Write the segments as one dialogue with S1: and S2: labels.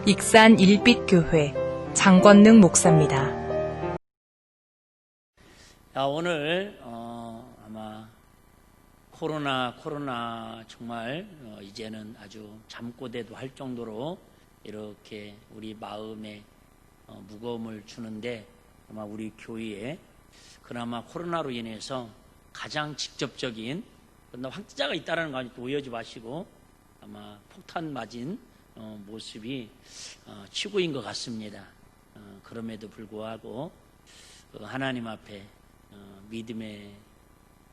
S1: 익산 일빛교회 장권능 목사입니다.
S2: 오늘 아마 코로나 정말 이제는 아주 잠꼬대도 할 정도로 이렇게 우리 마음에 무거움을 주는데, 아마 우리 교회에 그나마 코로나로 인해서 가장 직접적인 확진자가 있다는 거 또 오해하지 마시고, 아마 폭탄 맞은 모습이 치고인 것 같습니다. 그럼에도 불구하고 하나님 앞에 믿음의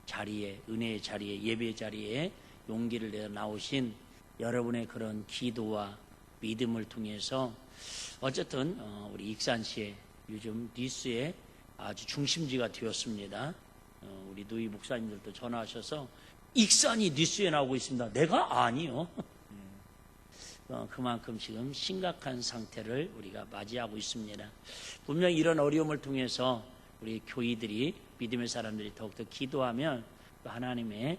S2: 자리에, 은혜의 자리에, 예배의 자리에 용기를 내어 나오신 여러분의 그런 기도와 믿음을 통해서 어쨌든 우리 익산시의 요즘 뉴스의 아주 중심지가 되었습니다. 우리 노희 목사님들도 전화하셔서 익산이 뉴스에 나오고 있습니다. 내가 아니요. 그만큼 지금 심각한 상태를 우리가 맞이하고 있습니다. 분명히 이런 어려움을 통해서 우리 교회들이, 믿음의 사람들이 더욱더 기도하면 또 하나님의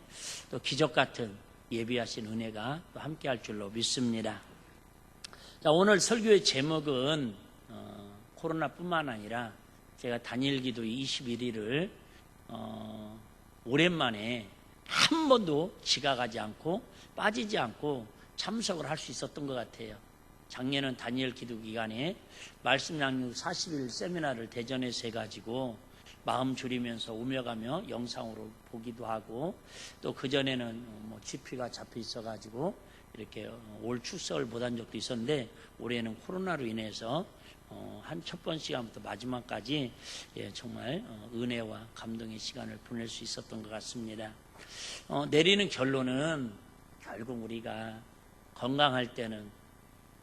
S2: 또 기적 같은 예비하신 은혜가 또 함께할 줄로 믿습니다. 자, 오늘 설교의 제목은 코로나뿐만 아니라 제가 단일기도 21일을 오랜만에 한 번도 지각하지 않고 빠지지 않고 참석을 할 수 있었던 것 같아요. 작년은 다니엘 기도 기간에 말씀 양육 40일 세미나를 대전에서 해가지고 마음 졸이면서 오며 가며 영상으로 보기도 하고, 또 그전에는 GP가 잡혀 있어가지고 이렇게 올 출석을 못한 적도 있었는데, 올해는 코로나로 인해서 한 첫 번 시간부터 마지막까지 정말 은혜와 감동의 시간을 보낼 수 있었던 것 같습니다. 내리는 결론은 결국 우리가 건강할 때는,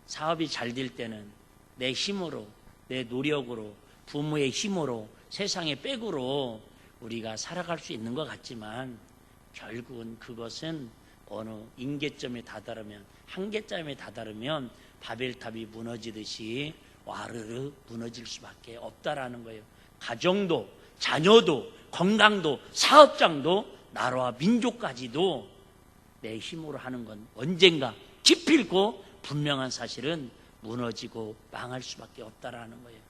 S2: 사업이 잘 될 때는 내 힘으로, 내 노력으로, 부모의 힘으로, 세상의 백으로 우리가 살아갈 수 있는 것 같지만, 결국은 그것은 어느 임계점에 다다르면, 한계점에 다다르면 바벨탑이 무너지듯이 와르르 무너질 수밖에 없다라는 거예요. 가정도, 자녀도, 건강도, 사업장도, 나라와 민족까지도 내 힘으로 하는 건 언젠가 기필코 분명한 사실은 무너지고 망할 수밖에 없다라는 거예요.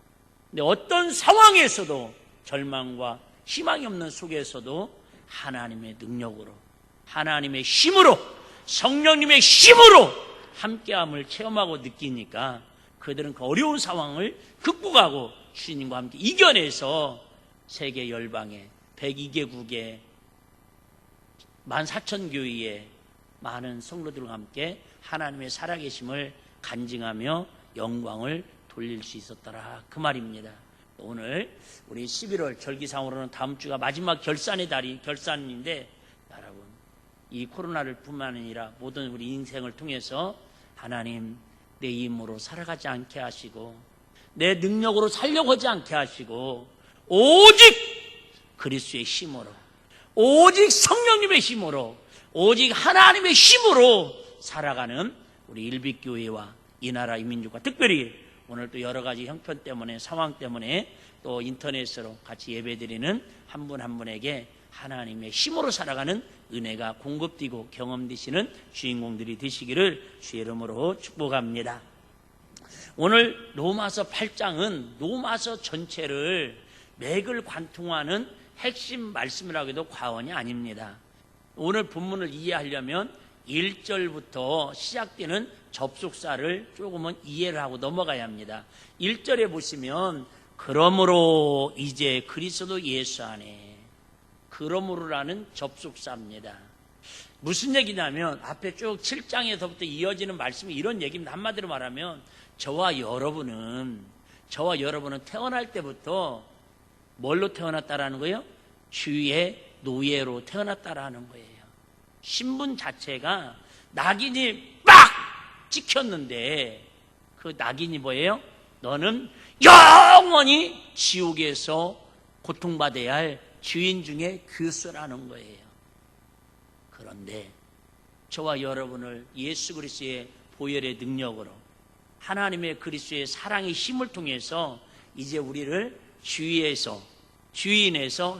S2: 근데 어떤 상황에서도, 절망과 희망이 없는 속에서도 하나님의 능력으로, 하나님의 힘으로, 성령님의 힘으로 함께함을 체험하고 느끼니까 그들은 그 어려운 상황을 극복하고 주님과 함께 이겨내서 세계 열방에 102개국에 14,000교회에 많은 성도들과 함께 하나님의 살아계심을 간증하며 영광을 돌릴 수 있었더라, 그 말입니다. 오늘 우리 11월 절기상으로는 다음 주가 마지막 결산의 달이 결산인데, 여러분 이 코로나를 뿐만 아니라 모든 우리 인생을 통해서 하나님 내 힘으로 살아가지 않게 하시고, 내 능력으로 살려고 하지 않게 하시고, 오직 그리스도의 힘으로, 오직 성령님의 힘으로, 오직 하나님의 힘으로 살아가는 우리 일빛교회와 이 나라 이 민족과, 특별히 오늘 또 여러 가지 형편 때문에, 상황 때문에 또 인터넷으로 같이 예배드리는 한 분 한 분에게 하나님의 힘으로 살아가는 은혜가 공급되고 경험되시는 주인공들이 되시기를 주의 이름으로 축복합니다. 오늘 로마서 8장은 로마서 전체를 맥을 관통하는 핵심 말씀이라고 해도 과언이 아닙니다. 오늘 본문을 이해하려면 1절부터 시작되는 접속사를 조금은 이해를 하고 넘어가야 합니다. 1절에 보시면 그러므로 이제 그리스도 예수 안에, 그러므로라는 접속사입니다. 무슨 얘기냐면 앞에 쭉 7장에서부터 이어지는 말씀이 이런 얘기입니다. 한마디로 말하면 저와 여러분은 태어날 때부터 뭘로 태어났다라는 거예요? 주의 노예로 태어났다라는 거예요. 신분 자체가 낙인이 빡 찍혔는데, 그 낙인이 뭐예요? 너는 영원히 지옥에서 고통받아야 할 주인 중에 교수라는 거예요. 그런데 저와 여러분을 예수 그리스도의 보혈의 능력으로, 하나님의 그리스도의 사랑의 힘을 통해서 이제 우리를 주인에서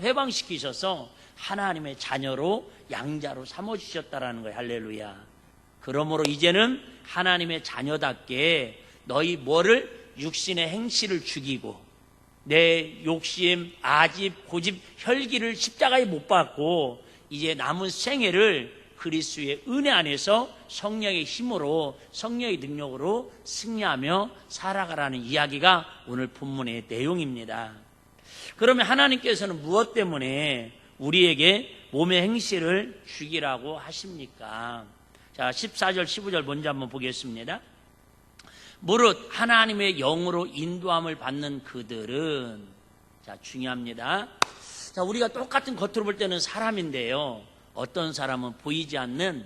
S2: 해방시키셔서 하나님의 자녀로, 양자로 삼아주셨다라는 거예요. 할렐루야. 그러므로 이제는 하나님의 자녀답게 너희 뭐를? 육신의 행실을 죽이고 내 욕심, 아집, 고집, 혈기를 십자가에 못 박고 이제 남은 생애를 그리스도의 은혜 안에서 성령의 힘으로, 성령의 능력으로 승리하며 살아가라는 이야기가 오늘 본문의 내용입니다. 그러면 하나님께서는 무엇 때문에 우리에게 몸의 행실을 죽이라고 하십니까? 자, 14절, 15절 먼저 한번 보겠습니다. 무릇 하나님의 영으로 인도함을 받는 그들은, 자, 중요합니다. 자, 우리가 똑같은 겉으로 볼 때는 사람인데요, 어떤 사람은 보이지 않는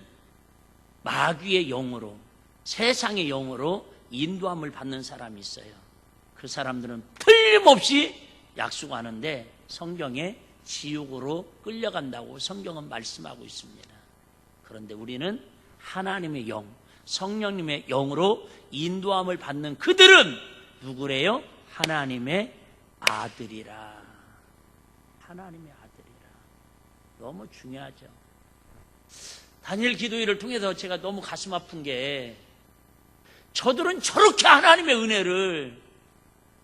S2: 마귀의 영으로, 세상의 영으로 인도함을 받는 사람이 있어요. 그 사람들은 틀림없이 약속하는데 성경에 지옥으로 끌려간다고 성경은 말씀하고 있습니다. 그런데 우리는 하나님의 영, 성령님의 영으로 인도함을 받는 그들은 누구래요? 하나님의 아들이라. 하나님의 아들이라. 너무 중요하죠. 다니엘 기도회를 통해서 제가 너무 가슴 아픈 게, 저들은 저렇게 하나님의 은혜를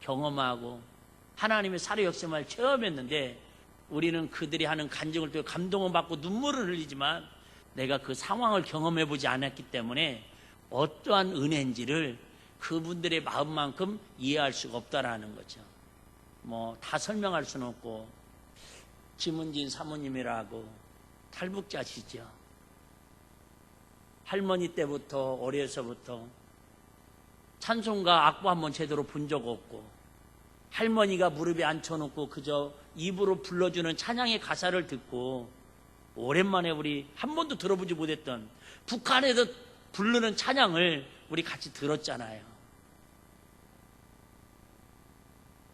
S2: 경험하고 하나님의 살해 역사를 체험했는데, 우리는 그들이 하는 간증을 통해 감동을 받고 눈물을 흘리지만 내가 그 상황을 경험해보지 않았기 때문에 어떠한 은혜인지를 그분들의 마음만큼 이해할 수가 없다라는 거죠. 뭐 다 설명할 수는 없고, 지문진 사모님이라고 탈북자시죠. 할머니 때부터, 어려서부터 찬송가 악보 한번 제대로 본 적 없고, 할머니가 무릎에 앉혀놓고 그저 입으로 불러주는 찬양의 가사를 듣고, 오랜만에 우리 한 번도 들어보지 못했던 북한에서 부르는 찬양을 우리 같이 들었잖아요.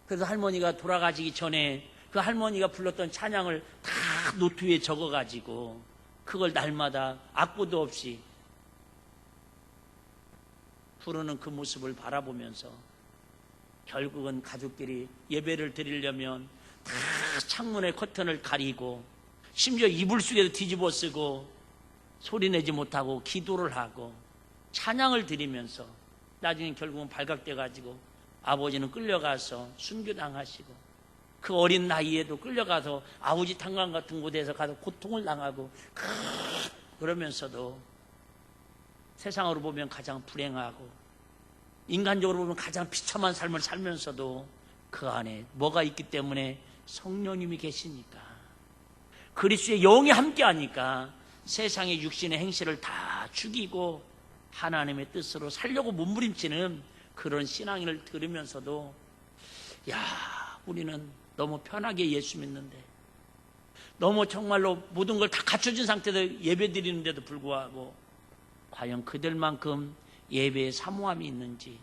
S2: 그래서 할머니가 돌아가시기 전에 그 할머니가 불렀던 찬양을 다 노트 위에 적어가지고 그걸 날마다 악보도 없이 부르는 그 모습을 바라보면서 결국은 가족끼리 예배를 드리려면 다 창문에 커튼을 가리고 심지어 이불 속에도 뒤집어 쓰고 소리내지 못하고 기도를 하고 찬양을 드리면서 나중에 결국은 발각돼가지고 아버지는 끌려가서 순교당하시고, 그 어린 나이에도 끌려가서 아우지 탄광 같은 곳에서 가서 고통을 당하고, 그러면서도 세상으로 보면 가장 불행하고 인간적으로 보면 가장 비참한 삶을 살면서도 그 안에 뭐가 있기 때문에? 성령님이 계시니까, 그리스도의 영이 함께하니까 세상의 육신의 행실을 다 죽이고 하나님의 뜻으로 살려고 몸부림치는 그런 신앙을 들으면서도, 야, 우리는 너무 편하게 예수 믿는데, 너무 정말로 모든 걸 다 갖춰진 상태에서 예배 드리는데도 불구하고 과연 그들만큼 예배에 사모함이 있는지,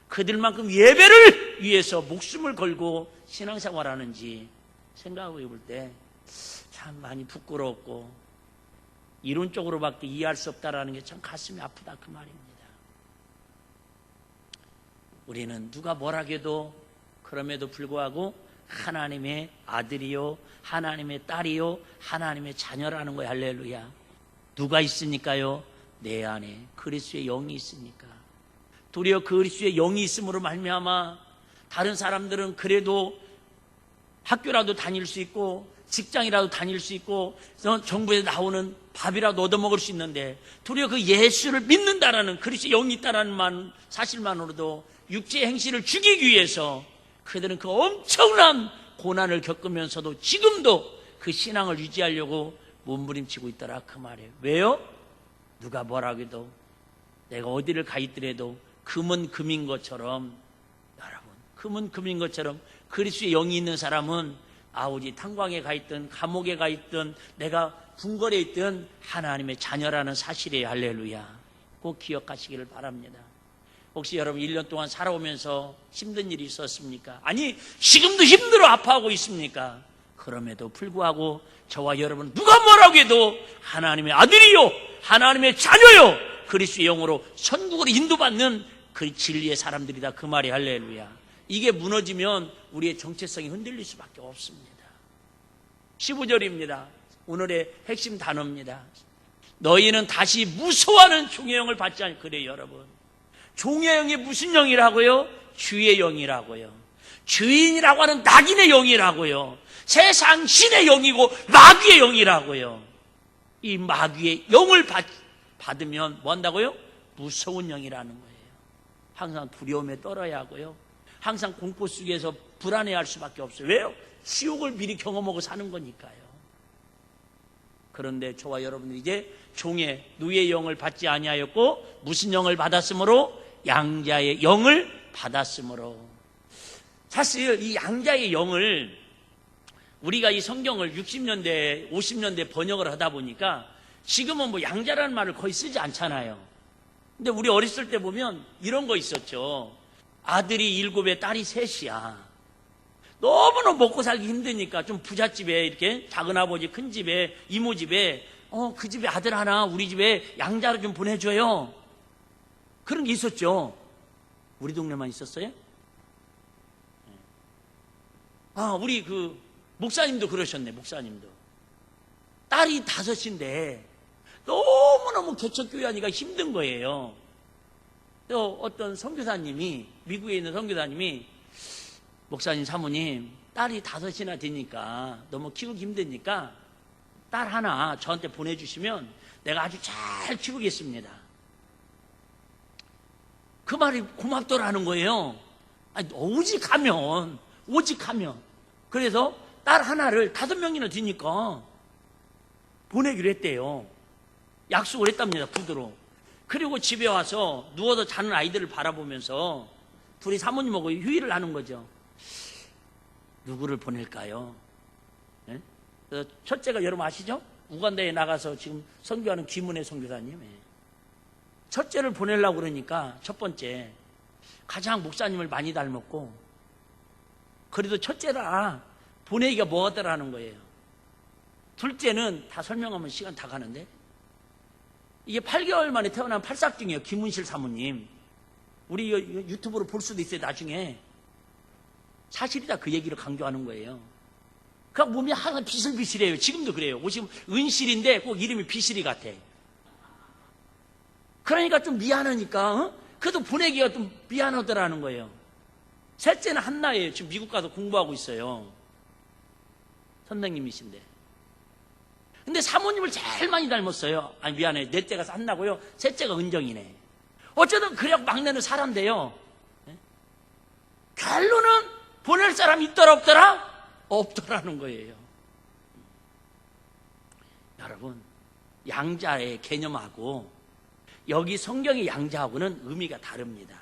S2: 그들만큼 예배를 위해서 목숨을 걸고 신앙생활하는지 생각해 볼 때 참 많이 부끄럽고 이론적으로밖에 이해할 수 없다라는 게 참 가슴이 아프다, 그 말입니다. 우리는 누가 뭐라 해도 그럼에도 불구하고 하나님의 아들이요, 하나님의 딸이요, 하나님의 자녀라는 거예요. 할렐루야. 누가 있으니까요? 내 안에 그리스도의 영이 있으니까. 도리어 그리스도의 영이 있음으로 말미암아 다른 사람들은 그래도 학교라도 다닐 수 있고 직장이라도 다닐 수 있고 정부에서 나오는 밥이라도 얻어먹을 수 있는데, 도리어 그 예수를 믿는다라는, 그리스도의 영이 있다라는 사실만으로도 육체의 행실을 죽이기 위해서 그들은 그 엄청난 고난을 겪으면서도 지금도 그 신앙을 유지하려고 몸부림치고 있더라, 그 말이에요. 왜요? 누가 뭐라고 해도, 내가 어디를 가 있더라도 금은 금인 것처럼, 여러분, 금은 금인 것처럼 그리스도의 영이 있는 사람은 아우지 탄광에 가 있든 감옥에 가 있든 내가 궁궐에 있든 하나님의 자녀라는 사실이에요. 할렐루야. 꼭 기억하시기를 바랍니다. 혹시 여러분 1년 동안 살아오면서 힘든 일이 있었습니까? 아니, 지금도 힘들어 아파하고 있습니까? 그럼에도 불구하고 저와 여러분 누가 뭐라고 해도 하나님의 아들이요, 하나님의 자녀요, 그리스도의 영으로 천국으로 인도받는 그 진리의 사람들이다, 그 말이. 할렐루야. 이게 무너지면 우리의 정체성이 흔들릴 수밖에 없습니다. 15절입니다. 오늘의 핵심 단어입니다. 너희는 다시 무서워하는 종의 영을 받지 않고, 그래요 여러분. 종의 영이 무슨 영이라고요? 주의 영이라고요. 주인이라고 하는 낙인의 영이라고요. 세상 신의 영이고 마귀의 영이라고요. 이 마귀의 영을 받으면 뭐 한다고요? 무서운 영이라는 거예요. 항상 두려움에 떨어야 하고요. 항상 공포 속에서 불안해할 수밖에 없어요. 왜요? 지옥을 미리 경험하고 사는 거니까요. 그런데 저와 여러분들이 이제 종의 누의 영을 받지 아니하였고 무슨 영을 받았으므로? 양자의 영을 받았으므로. 사실 이 양자의 영을 우리가 이 성경을 60년대, 50년대 번역을 하다 보니까 지금은 뭐 양자라는 말을 거의 쓰지 않잖아요. 근데 우리 어렸을 때 보면 이런 거 있었죠. 아들이 7에 딸이 3이야. 너무너무 먹고 살기 힘드니까 좀 부잣집에 이렇게 작은 아버지 큰 집에 이모 집에 그 집에 아들 하나 우리 집에 양자로 좀 보내줘요. 그런 게 있었죠. 우리 동네만 있었어요? 우리 그 목사님도 그러셨네. 목사님도 딸이 5인데 너무너무 개척교회 하니까 힘든 거예요. 또 어떤 선교사님이, 미국에 있는 선교사님이, 목사님 사모님 딸이 5이나 되니까 너무 키우기 힘드니까 딸 하나 저한테 보내주시면 내가 아주 잘 키우겠습니다. 그 말이 고맙더라는 거예요. 오직하면. 그래서 딸 하나를 5명이나 되니까 보내기로 했대요. 약속을 했답니다. 구두로. 그리고 집에 와서 누워서 자는 아이들을 바라보면서 둘이 사모님하고 휴일을 하는 거죠. 누구를 보낼까요? 네? 첫째가 여러분 아시죠? 우간다에 나가서 지금 선교하는 김은혜 선교사님. 첫째를 보내려고 그러니까 첫 번째 가장 목사님을 많이 닮았고, 그래도 첫째라 보내기가 뭐하더라는 거예요. 둘째는 다 설명하면 시간 다 가는데, 이게 8개월 만에 태어난 팔싹중이에요. 김은실 사모님. 우리 유튜브로 볼 수도 있어요. 나중에. 사실이다 그 얘기를 강조하는 거예요. 그 몸이 항상 비실비실해요. 지금도 그래요. 지금 은실인데 꼭 이름이 비실이 같아. 그러니까 좀 미안하니까 그래도 보내기가 좀 미안하더라는 거예요. 셋째는 한나예요. 지금 미국 가서 공부하고 있어요. 선생님이신데. 근데 사모님을 제일 많이 닮았어요. 미안해. 넷째가 한나고요. 셋째가 은정이네. 어쨌든 그래갖고 막내는 사람인데요. 결론은 보낼 사람 있더라 없더라? 없더라는 거예요. 여러분, 양자의 개념하고 여기 성경의 양자하고는 의미가 다릅니다.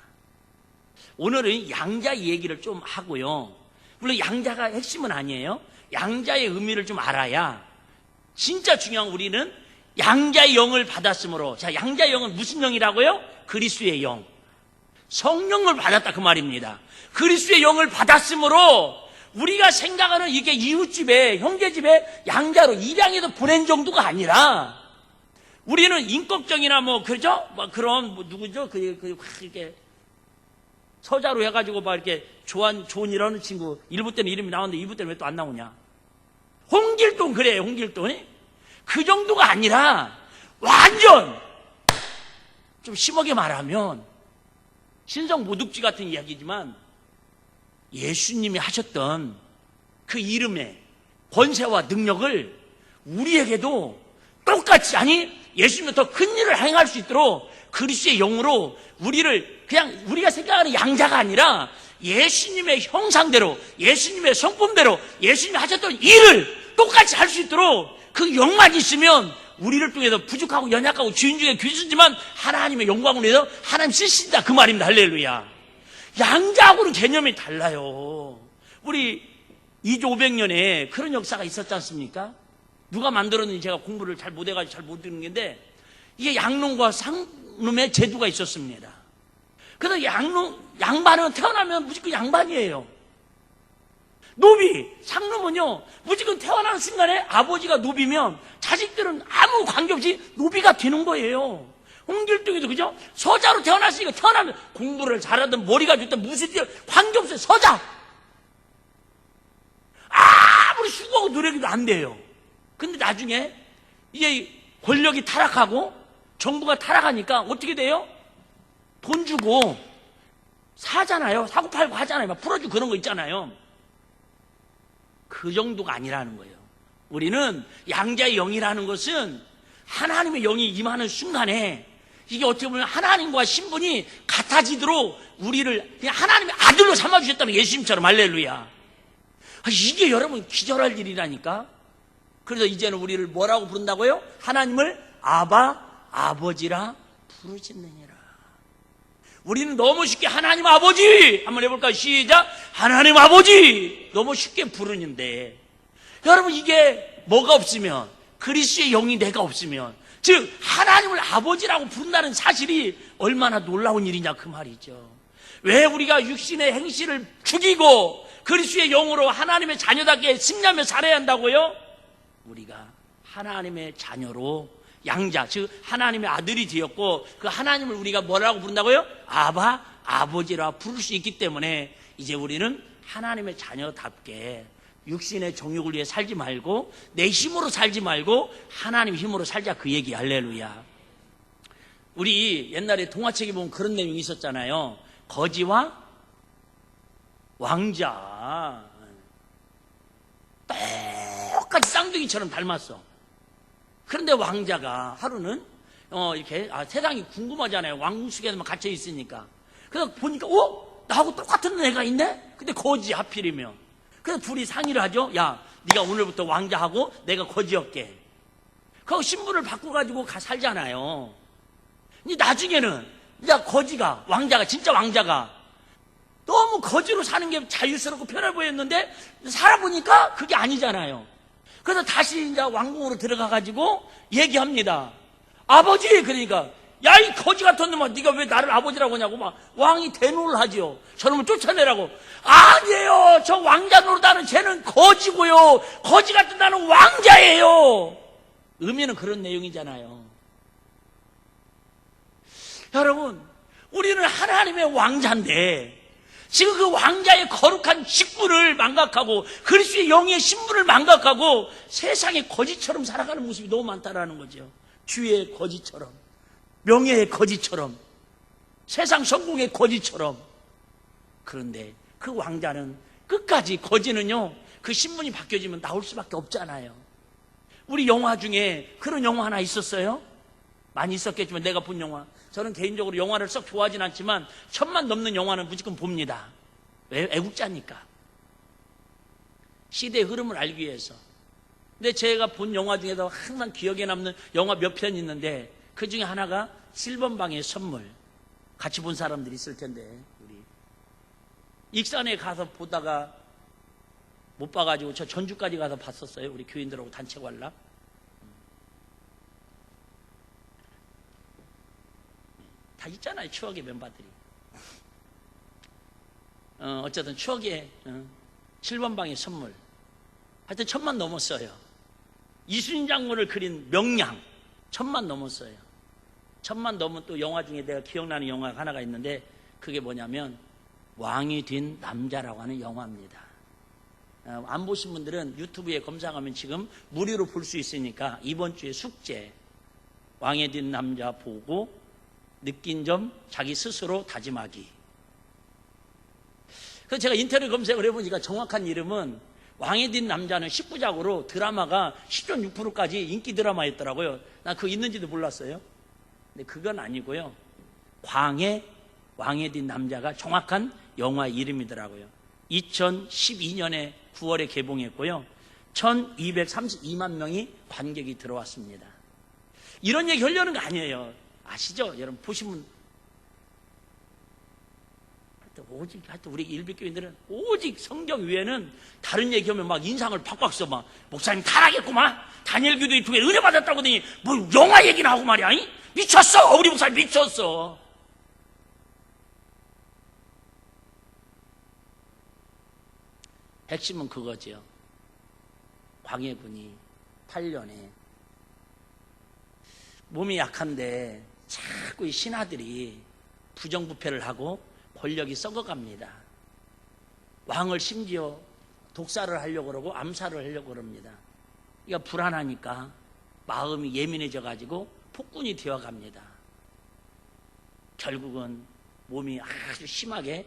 S2: 오늘은 양자 얘기를 좀 하고요. 물론 양자가 핵심은 아니에요. 양자의 의미를 좀 알아야 진짜 중요한 우리는 양자의 영을 받았으므로. 자, 양자의 영은 무슨 영이라고요? 그리스도의 영. 성령을 받았다 그 말입니다. 그리스도의 영을 받았으므로 우리가 생각하는 이게 이웃집에 형제집에 양자로 입양해서 보낸 정도가 아니라 우리는 인격적이나 그렇죠? 그런 누구죠? 이렇게 서자로 해가지고 이렇게 조언이라는 친구 1부 때는 이름이 나오는데 2부 때는 왜 또 안 나오냐? 홍길동 그래요. 홍길동이 그 정도가 아니라 완전 좀 심하게 말하면 신성 모독지 같은 이야기지만 예수님이 하셨던 그 이름의 권세와 능력을 우리에게도 똑같이, 아니 예수님은 더 큰 일을 행할 수 있도록 그리스도의 영으로 우리를 그냥 우리가 생각하는 양자가 아니라 예수님의 형상대로, 예수님의 성품대로 예수님이 하셨던 일을 똑같이 할 수 있도록 그 영만 있으면 우리를 통해서 부족하고 연약하고 주인 중에 귀신이지만 하나님의 영광을 위해서 하나님 쓰신다 그 말입니다. 할렐루야. 양자하고는 개념이 달라요. 우리 2조 500년에 그런 역사가 있었지 않습니까? 누가 만들었는지 제가 공부를 잘 못해가지고 잘 못 듣는 건데, 이게 양놈과 상놈의 제도가 있었습니다. 그래서 양반은 태어나면 무조건 양반이에요. 노비, 상놈은요, 무조건 태어나는 순간에 아버지가 노비면 자식들은 아무 관계없이 노비가 되는 거예요. 홍길동이도 그죠? 서자로 태어났으니까 태어나면 공부를 잘하든 머리가 좋든 무슨 일 관계없어요. 서자. 아무리 수고하고 노력해도 안 돼요. 근데 나중에 이게 권력이 타락하고 정부가 타락하니까 어떻게 돼요? 돈 주고 사잖아요. 사고 팔고 하잖아요. 막 풀어주고 그런 거 있잖아요. 그 정도가 아니라는 거예요. 우리는 양자의 영이라는 것은 하나님의 영이 임하는 순간에 이게 어떻게 보면 하나님과 신분이 같아지도록 우리를 그냥 하나님의 아들로 삼아주셨다는 예수님처럼. 할렐루야. 이게 여러분 기절할 일이라니까. 그래서 이제는 우리를 뭐라고 부른다고요? 하나님을 아바, 아버지라 부르짖느니라. 우리는 너무 쉽게 하나님 아버지 한번 해볼까요? 시작. 하나님 아버지 너무 쉽게 부르는데 여러분 이게 뭐가 없으면, 그리스도의 영이 내가 없으면, 즉 하나님을 아버지라고 부른다는 사실이 얼마나 놀라운 일이냐 그 말이죠. 왜 우리가 육신의 행실을 죽이고 그리스도의 영으로 하나님의 자녀답게 승리하며 살아야 한다고요? 우리가 하나님의 자녀로 양자, 즉 하나님의 아들이 되었고 그 하나님을 우리가 뭐라고 부른다고요? 아바, 아버지라 부를 수 있기 때문에 이제 우리는 하나님의 자녀답게 육신의 정욕을 위해 살지 말고 내 힘으로 살지 말고 하나님 힘으로 살자 그 얘기. 할렐루야. 우리 옛날에 동화책에 보면 그런 내용이 있었잖아요. 거지와 왕자. 똑같이 쌍둥이처럼 닮았어. 그런데 왕자가 하루는 이렇게 세상이 궁금하잖아요. 왕궁 속에만 갇혀 있으니까. 그래서 보니까 나하고 똑같은 애가 있네? 근데 거지 하필이면. 그래서 둘이 상의를 하죠. 야, 네가 오늘부터 왕자하고 내가 거지할게. 그거 신분을 바꿔가지고 살잖아요. 근데 나중에는 거지가, 왕자가, 진짜 왕자가 너무 거지로 사는 게 자유스럽고 편해 보였는데 살아보니까 그게 아니잖아요. 그래서 다시 이제 왕궁으로 들어가가지고 얘기합니다. 아버지! 그러니까 야, 이 거지 같은 놈아, 네가 왜 나를 아버지라고 하냐고 막 왕이 대노를 하지요. 저놈을 쫓아내라고. 아니에요. 저 왕자 노릇하는 쟤는 거지고요. 거지 같은 나는 왕자예요. 의미는 그런 내용이잖아요. 여러분, 우리는 하나님의 왕자인데 지금 그 왕자의 거룩한 직분을 망각하고 그리스도의 영의 신분을 망각하고 세상의 거지처럼 살아가는 모습이 너무 많다라는 거죠. 주의 거지처럼, 명예의 거지처럼, 세상 성공의 거지처럼. 그런데 그 왕자는 끝까지, 거지는요 그 신분이 바뀌어지면 나올 수밖에 없잖아요. 우리 영화 중에 그런 영화 하나 있었어요. 많이 있었겠지만 내가 본 영화, 저는 개인적으로 영화를 썩 좋아하진 않지만 1000만 넘는 영화는 무조건 봅니다. 왜? 애국자니까. 시대의 흐름을 알기 위해서. 근데 제가 본 영화 중에서 항상 기억에 남는 영화 몇 편 있는데 그 중에 하나가 7번방의 선물. 같이 본 사람들이 있을 텐데 우리 익산에 가서 보다가 못 봐가지고 저 전주까지 가서 봤었어요. 우리 교인들하고 단체 관람. 다 있잖아요, 추억의 멤버들이. 어쨌든 추억의 7번방의 선물. 하여튼 1000만 넘었어요. 이순신 장군을 그린 명량 1000만 넘었어요. 1000만 넘은 또 영화 중에 내가 기억나는 영화가 하나가 있는데 그게 뭐냐면 왕이 된 남자라고 하는 영화입니다. 안 보신 분들은 유튜브에 검색하면 지금 무료로 볼 수 있으니까 이번 주에 숙제 왕이 된 남자 보고 느낀 점 자기 스스로 다짐하기. 그래서 제가 인터넷 검색을 해보니까 정확한 이름은 왕이 된 남자는 19작으로 드라마가 10.6%까지 인기 드라마였더라고요. 나 그거 있는지도 몰랐어요. 근데 그건 아니고요. 왕이 된 남자가 정확한 영화 이름이더라고요. 2012년에 9월에 개봉했고요. 1232만 명이 관객이 들어왔습니다. 이런 얘기 하려는 거 아니에요. 아시죠? 여러분 보시면 하여튼 우리 일비교인들은 오직 성경 위에는 다른 얘기하면 막 인상을 팍팍 써. 막 목사님 타락했구만, 다니엘 교도의 두 개 은혜 받았다고 하더니 뭐 영화 얘기나 하고 말이야. 미쳤어. 우리 목사님 미쳤어. 핵심은 그거죠. 광해군이 8년에 몸이 약한데 자꾸 이 신하들이 부정부패를 하고 권력이 썩어갑니다. 왕을 심지어 독살을 하려고 그러고 암살을 하려고 그럽니다. 그러니까 불안하니까 마음이 예민해져 가지고 폭군이 되어갑니다. 결국은 몸이 아주 심하게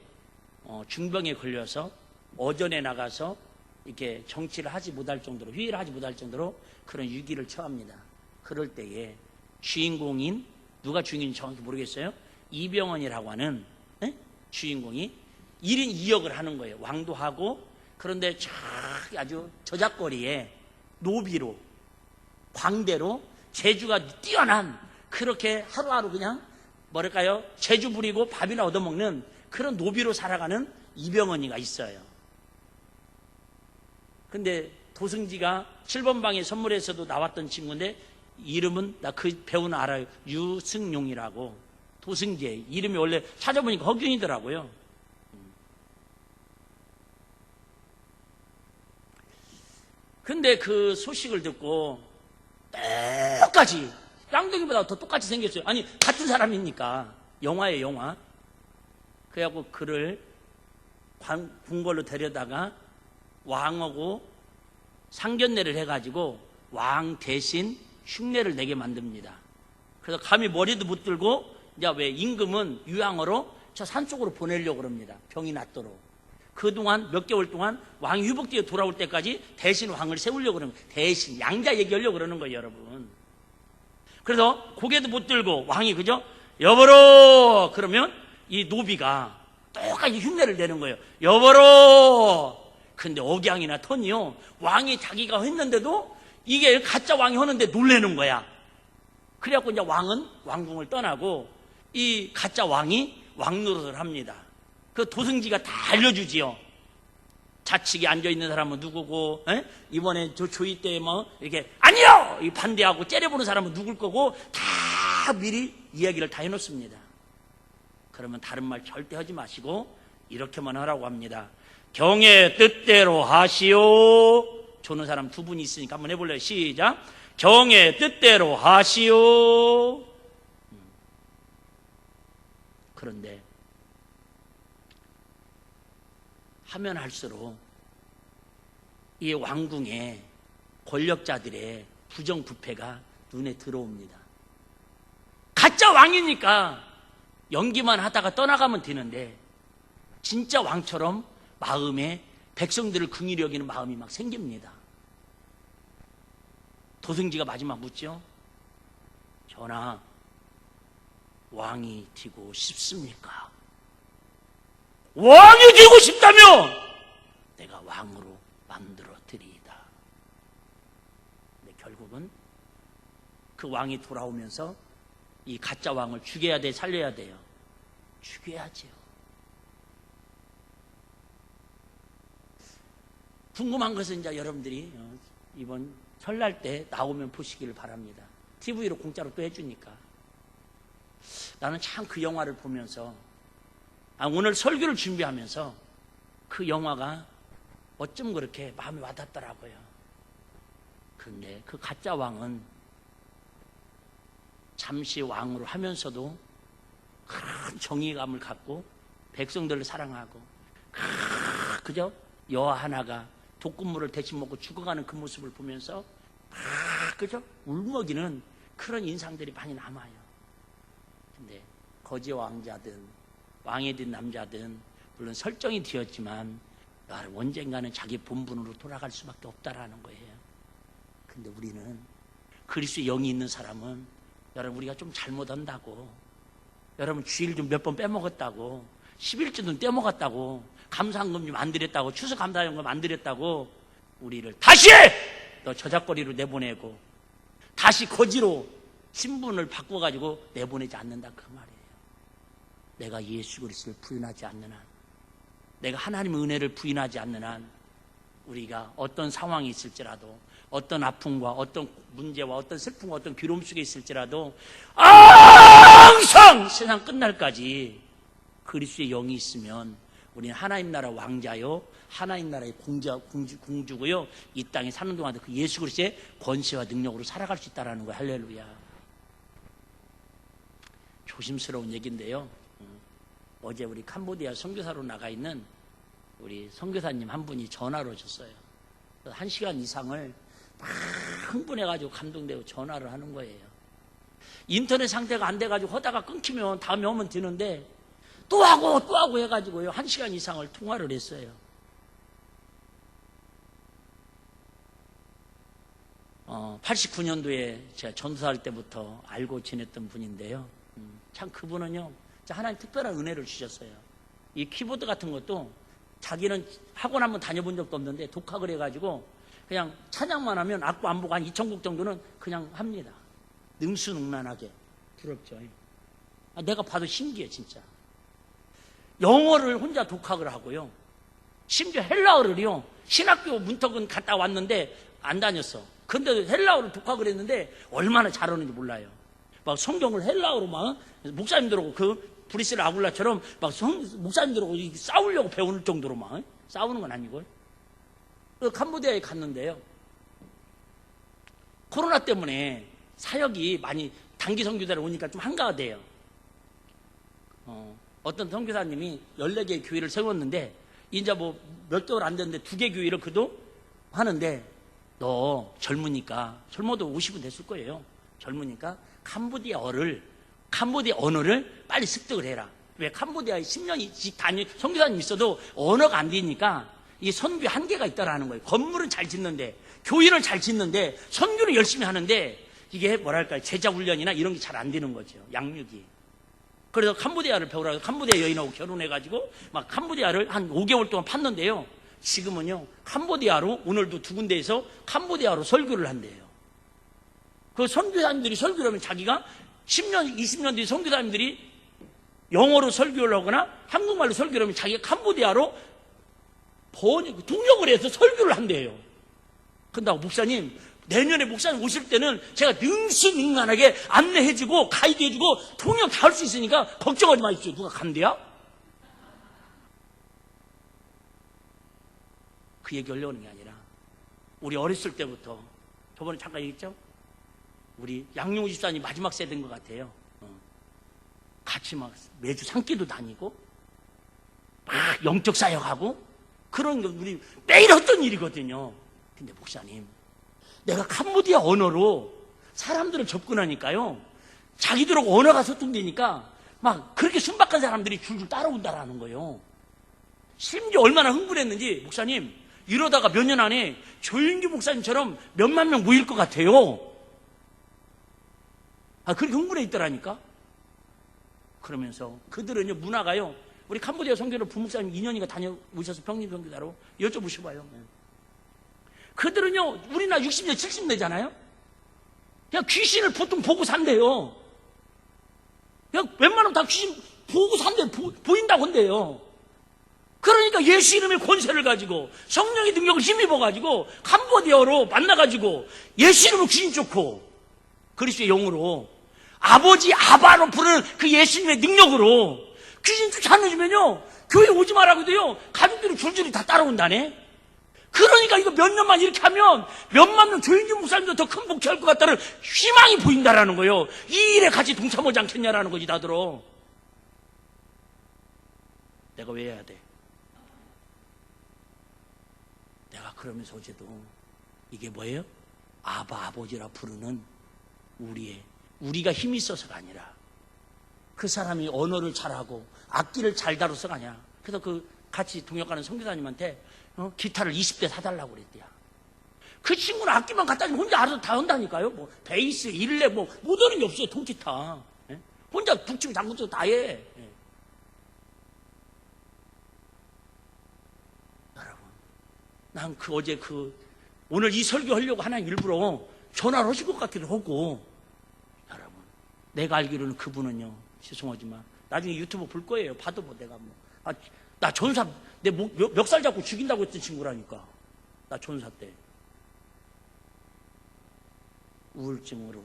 S2: 중병에 걸려서 어전에 나가서 이렇게 정치를 하지 못할 정도로, 회의를 하지 못할 정도로 그런 위기를 처합니다. 그럴 때에 주인공인, 누가 주인공인지 정확히 모르겠어요. 이병헌이라고 하는 주인공이 1인 2역을 하는 거예요. 왕도 하고, 그런데 아주 저작거리에 노비로, 광대로, 재주가 뛰어난, 그렇게 하루하루 그냥 뭐랄까요, 재주 부리고 밥이나 얻어먹는 그런 노비로 살아가는 이병헌이가 있어요. 근데 도승지가 7번 방의 선물에서도 나왔던 친구인데, 이름은, 나 그 배우는 알아요. 유승용이라고. 도승지의 이름이 원래 찾아보니까 허균이더라고요. 근데 그 소식을 듣고 똑같이, 쌍둥이보다 더 똑같이 생겼어요. 아니, 같은 사람이니까. 영화예요, 영화. 그래갖고 그를 궁궐로 데려다가 왕하고 상견례를 해가지고 왕 대신 흉내를 내게 만듭니다. 그래서 감히 머리도 못 들고, 이제 왜 임금은 유양으로 저 산 쪽으로 보내려고 그럽니다. 병이 낫도록. 그동안 몇 개월 동안 왕이 회복되어 돌아올 때까지 대신 왕을 세우려고 그러는 거예요. 대신 양자 얘기하려고 그러는 거예요, 여러분. 그래서 고개도 못 들고 왕이, 그죠? 여보로! 그러면 이 노비가 똑같이 흉내를 내는 거예요. 여보로! 근데 억양이나 톤이요, 왕이 자기가 했는데도 이게 가짜 왕이 하는데 놀래는 거야. 그래갖고 이제 왕은 왕궁을 떠나고 이 가짜 왕이 왕 노릇을 합니다. 그 도승지가 다 알려주지요. 좌측에 앉아있는 사람은 누구고, 이번에 저 조의 때 뭐 이렇게 아니요! 반대하고 째려보는 사람은 누굴 거고, 다 미리 이야기를 다 해놓습니다. 그러면 다른 말 절대 하지 마시고 이렇게만 하라고 합니다. 경의 뜻대로 하시오. 조는 사람 두 분이 있으니까 한번 해볼래요? 시작. 경의 뜻대로 하시오. 그런데 하면 할수록 이 왕궁의 권력자들의 부정부패가 눈에 들어옵니다. 가짜 왕이니까 연기만 하다가 떠나가면 되는데, 진짜 왕처럼 마음에 백성들을 긍휼히 여기는 마음이 막 생깁니다. 도승지가 마지막 묻죠. 전하, 왕이 되고 싶습니까? 왕이 되고 싶다면 내가 왕으로 만들어 드리이다. 근데 결국은 그 왕이 돌아오면서 이 가짜 왕을 죽여야 돼, 살려야 돼요? 죽여야죠. 궁금한 것은 이제 여러분들이 이번 설날 때 나오면 보시기를 바랍니다. TV로 공짜로 또 해주니까. 나는 참 그 영화를 보면서, 오늘 설교를 준비하면서 그 영화가 어쩜 그렇게 마음에 와닿더라고요. 그런데 그 가짜 왕은 잠시 왕으로 하면서도 큰 정의감을 갖고 백성들을 사랑하고, 그죠? 여아 하나가 독극물을 대신 먹고 죽어가는 그 모습을 보면서 그죠? 울먹이는 그런 인상들이 많이 남아요. 근데 거지 왕자든 왕이 된 남자든 물론 설정이 되었지만 언젠가는 자기 본분으로 돌아갈 수밖에 없다라는 거예요. 근데 우리는, 그리스도의 영이 있는 사람은, 여러분, 우리가 좀 잘못한다고, 여러분 주일 좀 몇 번 빼먹었다고, 11주도 떼먹었다고, 감사한금 좀 안 드렸다고, 추수 감사연금 안 드렸다고 우리를 다시 너 저작거리로 내보내고 다시 거지로 신분을 바꿔가지고 내보내지 않는다, 그 말이에요. 내가 예수 그리스도를 부인하지 않는 한, 내가 하나님의 은혜를 부인하지 않는 한, 우리가 어떤 상황이 있을지라도, 어떤 아픔과 어떤 문제와 어떤 슬픔과 어떤 괴로움 속에 있을지라도 항상 세상 끝날까지 그리스도의 영이 있으면 우리는 하나님 나라 왕자요, 하나님 나라의 공주고요, 이 땅에 사는 동안 그 예수 그리스도의 권세와 능력으로 살아갈 수 있다는 거예요. 할렐루야. 조심스러운 얘기인데요, 어제 우리 캄보디아 선교사로 나가 있는 우리 선교사님 한 분이 전화를 오셨어요. 1시간 이상을 막 흥분해가지고 감동되고 전화를 하는 거예요. 인터넷 상태가 안 돼가지고 하다가 끊기면 다음에 오면 되는데 또 하고 해가지고요. 1시간 이상을 통화를 했어요. 89년도에 제가 전도할 때부터 알고 지냈던 분인데요. 참 그분은요, 하나님 특별한 은혜를 주셨어요. 이 키보드 같은 것도 자기는 학원 한번 다녀본 적도 없는데 독학을 해가지고 그냥 찬양만 하면 악보 안 보고 한 2,000곡 정도는 그냥 합니다. 능수능란하게. 부럽죠. 내가 봐도 신기해 진짜. 영어를 혼자 독학을 하고요. 심지어 헬라어를요. 신학교 문턱은 갔다 왔는데 안 다녔어. 근데도 헬라어를 독학을 했는데 얼마나 잘하는지 몰라요. 막 성경을 헬라어로 막 목사님들하고 그 브리스라 아굴라처럼 막 목사님들하고 싸우려고 배우는 정도로 막 싸우는 건 아니고. 캄보디아에 갔는데요. 코로나 때문에 사역이 많이 단기 선교사를 오니까 좀 한가가 돼요. 어떤 선교사님이 14개의 교회를 세웠는데 이제 뭐 몇 개월 안 됐는데 2개 교회를 그도 하는데 너 젊으니까 젊어도 50은 됐을 거예요. 젊으니까 캄보디아 언어를 빨리 습득을 해라. 왜 캄보디아에 10년씩 선교사님 있어도 언어가 안 되니까 이 선교에 한계가 있다라는 거예요. 건물은 잘 짓는데 교회는 잘 짓는데 선교는 열심히 하는데 이게 뭐랄까요, 제자 훈련이나 이런 게 잘 안 되는 거죠. 양육이. 그래서 캄보디아를 배우라고 캄보디아 여인하고 결혼해가지고 막 캄보디아를 한 5개월 동안 팠는데요. 지금은요, 캄보디아로 오늘도 2군데에서 캄보디아로 설교를 한대요. 그 선교사님들이 설교를 하면 자기가 10년, 20년 뒤에 선교사님들이 영어로 설교를 하거나 한국말로 설교를 하면 자기가 캄보디아로 통역을 해서 설교를 한대요. 근데 목사님, 내년에 목사님 오실 때는 제가 능수능란하게 안내해주고 가이드해주고 통역 다 할 수 있으니까 걱정하지 마십시오. 누가 간대요? 그 얘기 하려고 하는 게 아니라 우리 어렸을 때부터 저번에 잠깐 얘기했죠? 우리 양용우 집사님 마지막 세대인 것 같아요. 같이 막 매주 산기도 다니고 막 영적 사역하고 그런 거 우리 매일 했던 일이거든요. 근데 목사님, 내가 캄보디아 언어로 사람들을 접근하니까요, 자기들하고 언어가 소통되니까 막 그렇게 순박한 사람들이 줄줄 따라온다라는 거예요. 심지어 얼마나 흥분했는지, 목사님 이러다가 몇 년 안에 조윤기 목사님처럼 몇만 명 모일 것 같아요. 그렇게 흥분해 있더라니까. 그러면서 그들은요, 문화가요, 우리 캄보디아 선교를 부목사님 2년인가 다녀오셔서 평림 선교사로 여쭤보셔봐요. 그들은요, 우리나라 60년, 70년대잖아요? 그냥 귀신을 보통 보고 산대요. 그냥 웬만하면 다 귀신 보고 산대, 보인다고 한대요. 그러니까 예수 이름의 권세를 가지고 성령의 능력을 힘입어가지고 캄보디아로 만나가지고 예수 이름으로 귀신 쫓고 그리스도의 영으로 아버지 아바로 부르는 그 예수님의 능력으로 귀신 쫓아내주면요, 교회 오지 말라고 해도요, 가족들이 줄줄이 다 따라온다네. 그러니까 이거 몇 년만 이렇게 하면 몇만 명 조인주 목사님도 더 큰 복취할 것 같다는 희망이 보인다라는 거예요. 이 일에 같이 동참하지 않겠냐라는 거지, 다들어. 내가 왜 해야 돼? 내가 그러면서 어제도 이게 뭐예요? 아버지라 부르는 우리가 힘이 있어서가 아니라 그 사람이 언어를 잘하고 악기를 잘 다뤄서가 아니야. 그래서 그 같이 동역하는 선교사님한테 기타를 20대 사달라고 그랬대요. 그 친구는 악기만 갖다 주면 혼자 알아서 다 한다니까요. 뭐 베이스, 일레, 뭐 못하는 게 없어요. 통기타. 예? 혼자 북치고 장구치고 다 해. 예. 여러분, 난 어제 오늘 이 설교 하려고 하나님 일부러 전화를 하실 것 같기도 하고, 여러분, 내가 알기로는 그분은요, 죄송하지만 나중에 유튜브 볼 거예요. 봐도 뭐 내가 나 전사 내 멱살 잡고 죽인다고 했던 친구라니까. 나 전사 때 우울증으로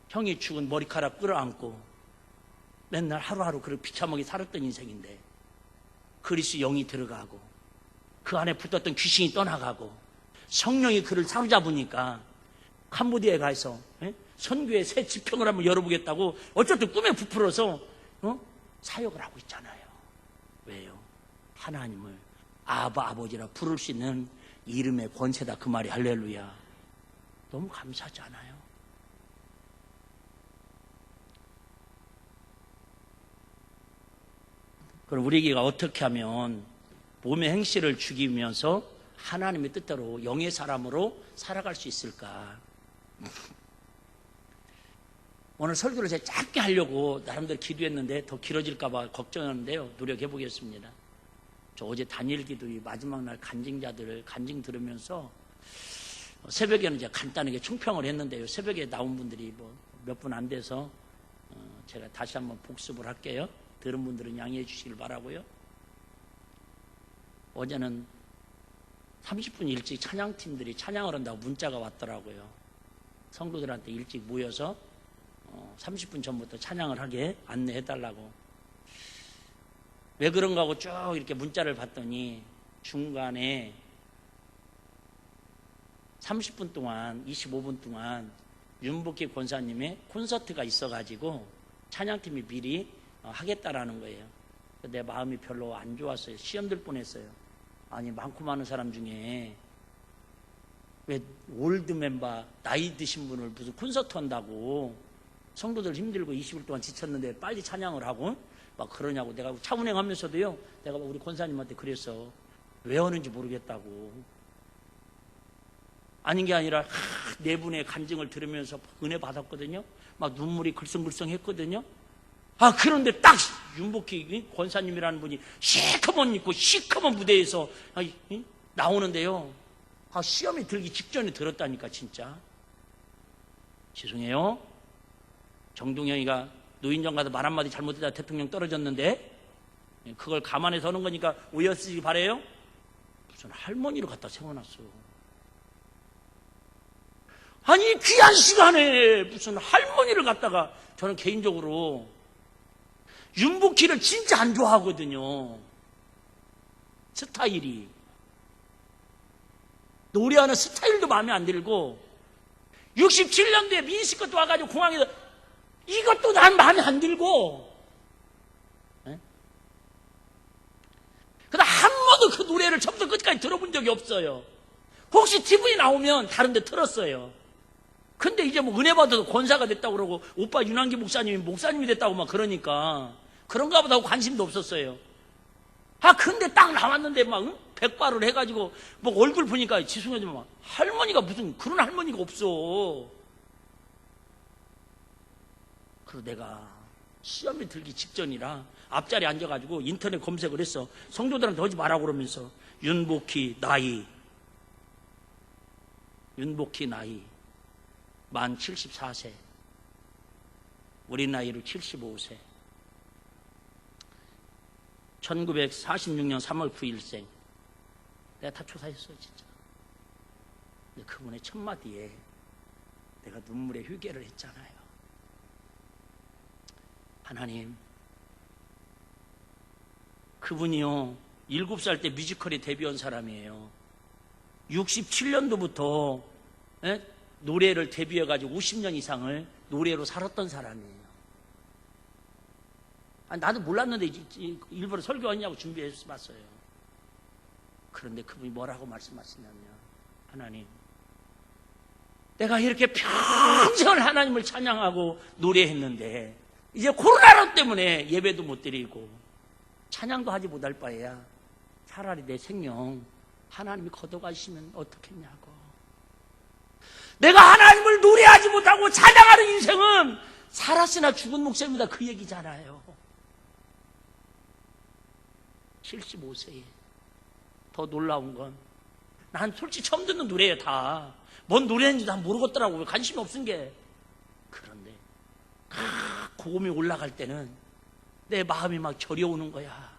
S2: 형이 죽은 머리카락 끌어안고 맨날 하루하루 그렇게 비참하게 살았던 인생인데 그리스도 영이 들어가고 그 안에 붙었던 귀신이 떠나가고 성령이 그를 사로잡으니까 캄보디아에 가서 선교의 새 지평을 한번 열어보겠다고 어쨌든 꿈에 부풀어서 사역을 하고 있잖아요. 왜요? 하나님을 아버지라 부를 수 있는 이름의 권세다, 그 말이. 할렐루야. 너무 감사하지 않아요? 그럼 우리에게 어떻게 하면 몸의 행실을 죽이면서 하나님의 뜻대로 영의 사람으로 살아갈 수 있을까? 오늘 설교를 제가 짧게 하려고 나름대로 기도했는데 더 길어질까 봐 걱정하는데요. 노력해 보겠습니다. 저 어제 다니엘 기도의 마지막 날 간증자들 간증 들으면서 새벽에는 제가 간단하게 총평을 했는데요. 새벽에 나온 분들이 뭐 몇 분 안 돼서 제가 다시 한번 복습을 할게요. 들은 분들은 양해해 주시길 바라고요. 어제는 30분 일찍 찬양팀들이 찬양을 한다고 문자가 왔더라고요. 성도들한테 일찍 모여서 30분 전부터 찬양을 하게 안내해달라고. 왜 그런가 하고 쭉 이렇게 문자를 봤더니 중간에 30분 동안 25분 동안 윤복희 권사님의 콘서트가 있어가지고 찬양팀이 미리 하겠다라는 거예요. 내 마음이 별로 안 좋았어요. 시험 들 뻔했어요. 아니 많고 많은 사람 중에 왜 올드 멤버 나이 드신 분을 무슨 콘서트 한다고 성도들 힘들고 20일 동안 지쳤는데 빨리 찬양을 하고 막 그러냐고. 내가 차 운행하면서도요, 내가 우리 권사님한테 그랬어. 왜 하는지 모르겠다고. 아닌 게 아니라 네 분의 간증을 들으면서 은혜 받았거든요. 막 눈물이 글썽글썽 했거든요. 그런데 딱 윤복희 권사님이라는 분이 시커먼 입고 시커먼 무대에서 나오는데요. 시험이 들기 직전에 들었다니까 진짜. 죄송해요. 정동영이가 노인정 가서 말 한마디 잘못했다 대통령 떨어졌는데 그걸 감안해서 하는 거니까 오해 쓰시기 바래요. 무슨 할머니를 갖다 세워놨어. 아니 귀한 시간에 무슨 할머니를 갖다가. 저는 개인적으로 윤복희를 진짜 안 좋아하거든요. 스타일이. 노래하는 스타일도 마음에 안 들고 67년도에 민식껏 와가지고 공항에서 이것도 난 마음에 안 들고. 그러다 한 번도 그 노래를 처음부터 끝까지 들어본 적이 없어요. 혹시 TV에 나오면 다른 데 틀었어요. 근데 이제 뭐 은혜 받아서 권사가 됐다고 그러고 오빠 윤한기 목사님이 목사님이 됐다고 막 그러니까 그런가 보다 하고 관심도 없었어요. 근데 딱 나왔는데 막 백발을 해가지고 뭐 얼굴 보니까 지승하지만 할머니가 무슨 그런 할머니가 없어. 그래서 내가 시험이 들기 직전이라 앞자리에 앉아가지고 인터넷 검색을 했어. 성도들한테 하지 말라고 그러면서 윤복희 나이 만 74세, 우리 나이로 75세, 1946년 3월 9일생. 내가 다 조사했어 진짜. 근데 그분의 첫 마디에 내가 눈물의 휴게를 했잖아요. 하나님, 그분이요 7살 때 뮤지컬에 데뷔한 사람이에요. 67년도부터 노래를 데뷔해가지고 50년 이상을 노래로 살았던 사람이에요. 나도 몰랐는데 일부러 설교하냐고 준비해서 봤어요. 그런데 그분이 뭐라고 말씀하시냐면, 하나님, 내가 이렇게 평생을 하나님을 찬양하고 노래했는데 이제 코로나 때문에 예배도 못 드리고 찬양도 하지 못할 바에야 차라리 내 생명 하나님이 걷어가시면 어떻겠냐고. 내가 하나님을 노래하지 못하고 찬양하는 인생은 살았으나 죽은 목숨이다, 그 얘기잖아요. 75세에 더 놀라운 건, 난 솔직히 처음 듣는 노래예요. 다 뭔 노래인지도 난 모르겠더라고요. 관심이 없은 게. 그런데 고음이 올라갈 때는 내 마음이 막 저려오는 거야.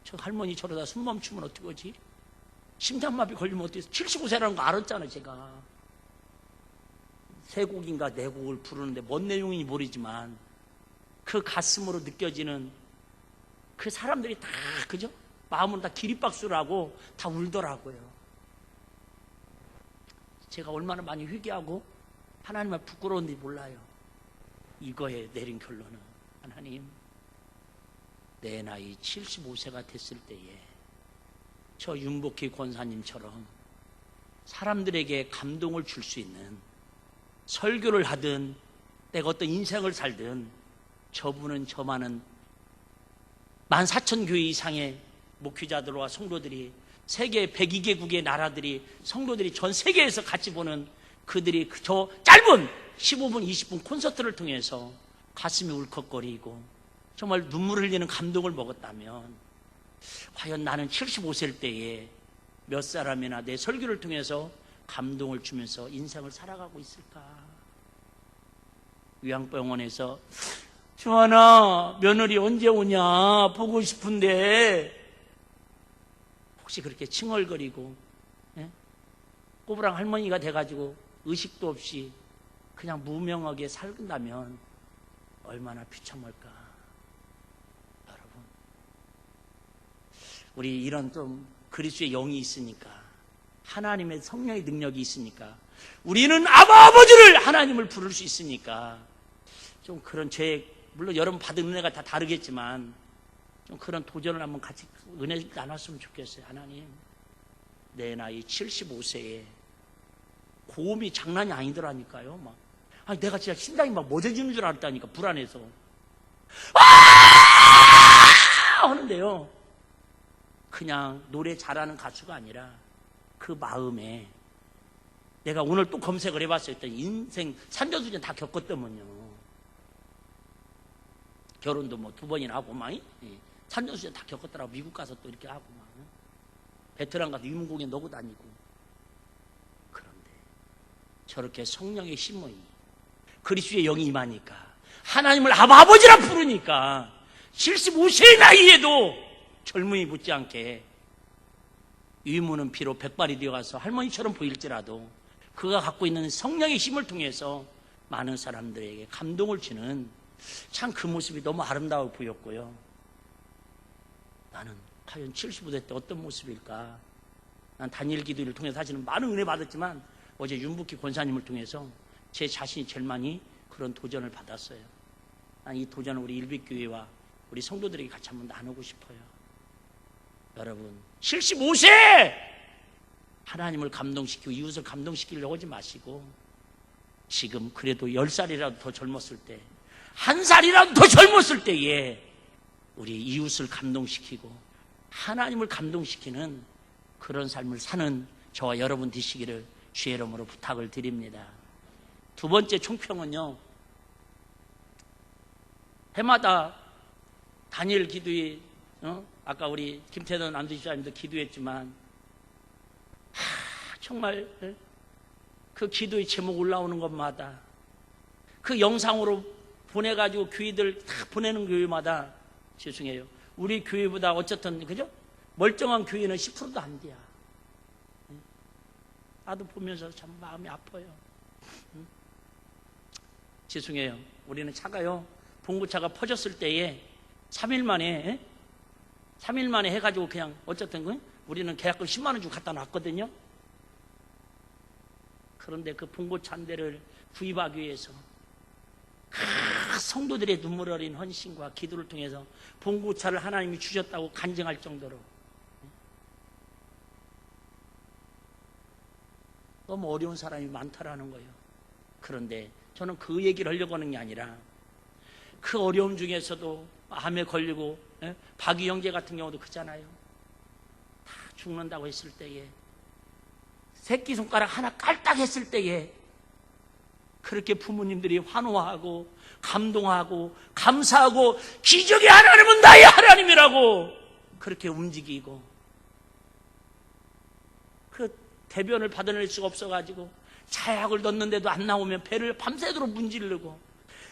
S2: 저 할머니 저러다 숨 멈추면 어떡하지? 심장마비 걸리면 어떡해? 75세라는 거 알았잖아요. 제가 세 곡인가 네 곡을 부르는데 뭔 내용인지 모르지만 그 가슴으로 느껴지는 그 사람들이 다 그죠? 마음은 다 기립박수를 하고 다 울더라고요. 제가 얼마나 많이 회개하고 하나님을 부끄러운지 몰라요. 이거에 내린 결론은, 하나님, 내 나이 75세가 됐을 때에 저 윤복희 권사님처럼 사람들에게 감동을 줄 수 있는 설교를 하든 내가 어떤 인생을 살든 저분은 저만은 14,000교회 이상의 목회자들과 성도들이 세계 102개국의 나라들이 성도들이 전 세계에서 같이 보는 그들이 저 짧은 15분 20분 콘서트를 통해서 가슴이 울컥거리고 정말 눈물을 흘리는 감동을 먹었다면 과연 나는 75세일 때에 몇 사람이나 내 설교를 통해서 감동을 주면서 인생을 살아가고 있을까? 요양병원에서 주하나 며느리 언제 오냐 보고 싶은데 혹시 그렇게 칭얼거리고 꼬부랑 할머니가 돼가지고 의식도 없이 그냥 무명하게 살다면 얼마나 비참할까. 여러분, 우리 이런 좀 그리스도의 영이 있으니까, 하나님의 성령의 능력이 있으니까, 우리는 아버지를 하나님을 부를 수 있으니까 좀 그런 물론 여러분 받은 은혜가 다 다르겠지만 좀 그런 도전을 한번 같이 은혜 나눴으면 좋겠어요. 하나님, 내 나이 75세에 고음이 장난이 아니더라니까요. 내가 진짜 심장이 막 멎어지는 줄 알았다니까, 불안해서. 하는데요, 그냥 노래 잘하는 가수가 아니라 그 마음에, 내가 오늘 또 검색을 해봤어요. 인생 산전수전 다 겪었더만요. 결혼도 뭐 2번이나 하고 산전수전 다 겪었더라고. 미국 가서 또 이렇게 하고 베트남 가서 위문공연 넣고 다니고. 그런데 저렇게 성령의 힘이, 그리스도의 영이 임하니까, 하나님을 아버지라 부르니까 75세의 나이에도 젊음이 묻지 않게, 유무는 비록 백발이 되어가서 할머니처럼 보일지라도 그가 갖고 있는 성령의 힘을 통해서 많은 사람들에게 감동을 주는, 참 그 모습이 너무 아름다워 보였고요. 나는 과연 75세 때 어떤 모습일까? 난 다니엘 기도를 통해서 사실은 많은 은혜 받았지만 어제 윤복희 권사님을 통해서 제 자신이 제일 많이 그런 도전을 받았어요. 난 이 도전을 우리 일빛교회와 우리 성도들에게 같이 한번 나누고 싶어요. 여러분, 75세! 하나님을 감동시키고 이웃을 감동시키려고 하지 마시고, 지금 그래도 10살이라도 더 젊었을 때, 1살이라도 더 젊었을 때에 우리 이웃을 감동시키고 하나님을 감동시키는 그런 삶을 사는 저와 여러분 되시기를 주의 이름으로 부탁을 드립니다. 두 번째 총평은요, 해마다 다니엘 기도에 아까 우리 김태돈 남주집사님도 기도했지만 정말 그 기도의 제목 올라오는 것마다, 그 영상으로 보내가지고 교회들 다 보내는 교회마다, 죄송해요, 우리 교회보다 어쨌든 그죠? 멀쩡한 교회는 10%도 안 돼요. 나도 보면서 참 마음이 아파요. 죄송해요. 우리는 차가요, 봉구차가 퍼졌을 때에 3일 만에 해가지고 그냥 어쨌든 우리는 계약금 10만 원 주고 갖다 놨거든요. 그런데 그 봉고차 한 대를 구입하기 위해서 성도들의 눈물 어린 헌신과 기도를 통해서 봉고차를 하나님이 주셨다고 간증할 정도로 너무 어려운 사람이 많다라는 거예요. 그런데 저는 그 얘기를 하려고 하는 게 아니라, 그 어려움 중에서도 암에 걸리고, 박이 형제 같은 경우도 그잖아요. 다 죽는다고 했을 때에, 새끼손가락 하나 깔딱 했을 때에 그렇게 부모님들이 환호하고 감동하고 감사하고, 기적의 하나님은 나의 하나님이라고 그렇게 움직이고, 그 대변을 받아낼 수가 없어가지고 자약을 넣는데도 안 나오면 배를 밤새도록 문지르고,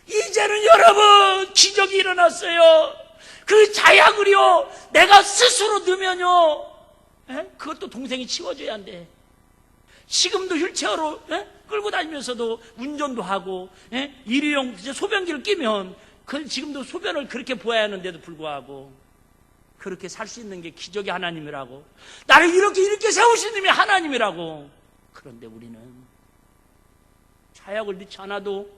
S2: 이제는 여러분 기적이 일어났어요. 그 자약을요 내가 스스로 넣으면요, 그것도 동생이 치워줘야 한대. 지금도 휠체어로 끌고 다니면서도 운전도 하고, 일회용 소변기를 끼면 지금도 소변을 그렇게 보아야 하는데도 불구하고 그렇게 살 수 있는 게 기적의 하나님이라고, 나를 이렇게 세우신 님이 하나님이라고. 그런데 우리는 자약을 넣지 않아도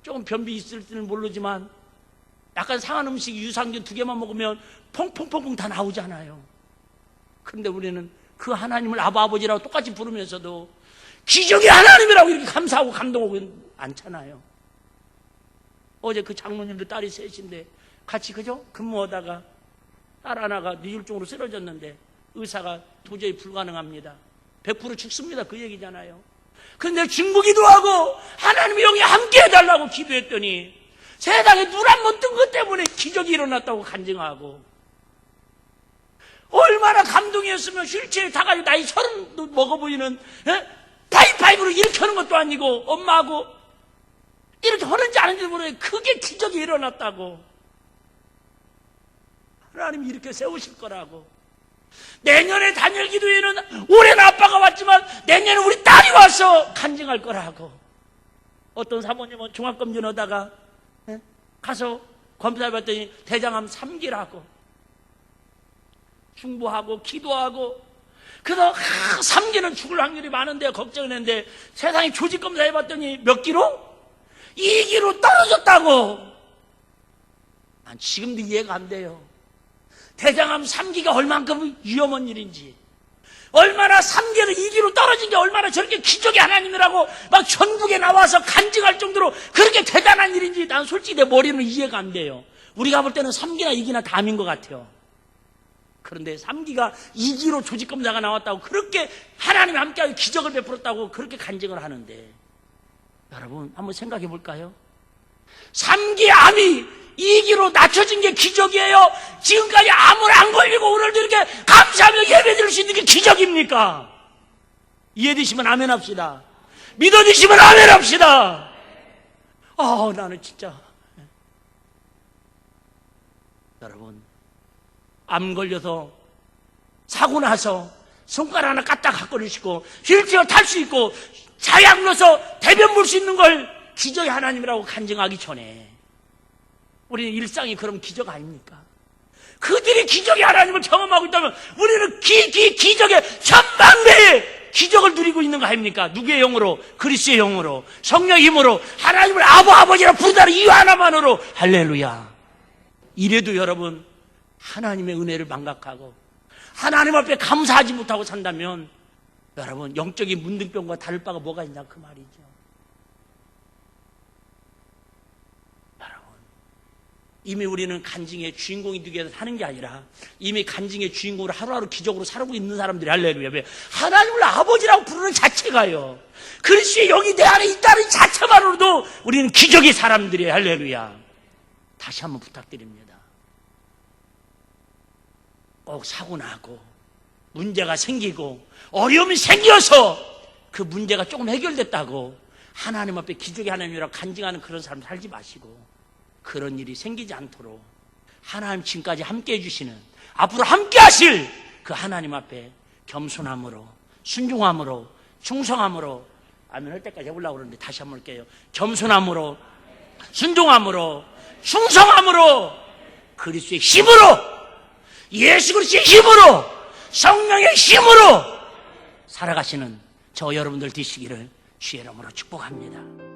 S2: 조금 변비 있을지는 모르지만 약간 상한 음식 유산균 2개만 먹으면 퐁퐁퐁퐁 다 나오잖아요. 그런데 우리는 그 하나님을 아버지라고 똑같이 부르면서도 기적의 하나님이라고 이렇게 감사하고 감동하고 않잖아요. 어제 그 장로님도 딸이 셋인데 같이 그죠? 근무하다가 딸 하나가 뇌졸중으로 쓰러졌는데 의사가 도저히 불가능합니다. 100% 죽습니다. 그 얘기잖아요. 근데 중보기도하고 하나님의 영이 함께 해달라고 기도했더니 세상에 눈 한 번 뜬 것 때문에 기적이 일어났다고 간증하고, 얼마나 감동이었으면 휠체어에 타가지고 나이 30도 먹어 보이는 바이파이브로 이렇게 하는 것도 아니고 엄마하고 이렇게 하는지 아닌지 모르겠는데 그게 기적이 일어났다고. 하나님이 이렇게 세우실 거라고. 내년에 단일 기도회는 올해는 아빠가 왔지만 내년에 우리 딸이 와서 간증할 거라고. 어떤 사모님은 종합검진 하다가 가서 검사해봤더니 대장암 3기라고. 중보하고 기도하고, 그래서 3기는 죽을 확률이 많은데 걱정했는데 세상에 조직검사 해봤더니 몇 기로? 2기로 떨어졌다고. 난 지금도 이해가 안 돼요. 대장암 3기가 얼만큼 위험한 일인지, 얼마나 3기에서 2기로 떨어진 게 얼마나 저렇게 기적의 하나님이라고 막 전국에 나와서 간증할 정도로 그렇게 대단한 일인지 난 솔직히 내 머리는 이해가 안 돼요. 우리가 볼 때는 3기나 2기나 담인 것 같아요. 그런데 3기가 2기로 조직검사가 나왔다고, 그렇게 하나님이 함께하여 기적을 베풀었다고 그렇게 간증을 하는데, 여러분 한번 생각해 볼까요? 3기 암이 2기로 낮춰진 게 기적이에요? 지금까지 암을 안 걸리고 오늘도 이렇게 감사하며 예배 드릴 수 있는 게 기적입니까? 이해되시면 아멘 합시다. 믿어주시면 아멘 합시다. 나는 진짜, 여러분, 암 걸려서 사고 나서 손가락 하나 까딱 걸리시고 휠체어 탈 수 있고 자약 넣어서 대변 볼 수 있는 걸 기적의 하나님이라고 간증하기 전에 우리는 일상이 그럼 기적 아닙니까? 그들이 기적의 하나님을 경험하고 있다면 우리는 기적의 천만배의 기적을 누리고 있는 거 아닙니까? 누구의 영으로? 그리스도의 영으로, 성령의 힘으로 하나님을 아버지라 부르다는 이유 하나만으로. 할렐루야. 이래도 여러분 하나님의 은혜를 망각하고 하나님 앞에 감사하지 못하고 산다면 여러분 영적인 문둥병과 다를 바가 뭐가 있냐 그 말이죠. 여러분, 이미 우리는 간증의 주인공이 되기 위해서 사는 게 아니라 이미 간증의 주인공으로 하루하루 기적으로 살고 있는 사람들이, 할렐루야. 왜? 하나님을 아버지라고 부르는 자체가요, 그리스도의 영이 내 안에 있다는 자체만으로도 우리는 기적의 사람들이에요. 할렐루야. 다시 한번 부탁드립니다. 꼭 사고 나고 문제가 생기고 어려움이 생겨서 그 문제가 조금 해결됐다고 하나님 앞에 기적의 하나님이라고 간증하는 그런 사람 살지 마시고, 그런 일이 생기지 않도록 하나님 지금까지 함께 해주시는, 앞으로 함께 하실 그 하나님 앞에 겸손함으로, 순종함으로, 충성함으로, 아멘 할 때까지 해보려고 그러는데 다시 한번 할게요. 겸손함으로, 순종함으로, 충성함으로, 그리스도의 힘으로, 예수 그리스도의 힘으로, 성령의 힘으로 살아가시는 저 여러분들 되시기를 주의 이름으로 축복합니다.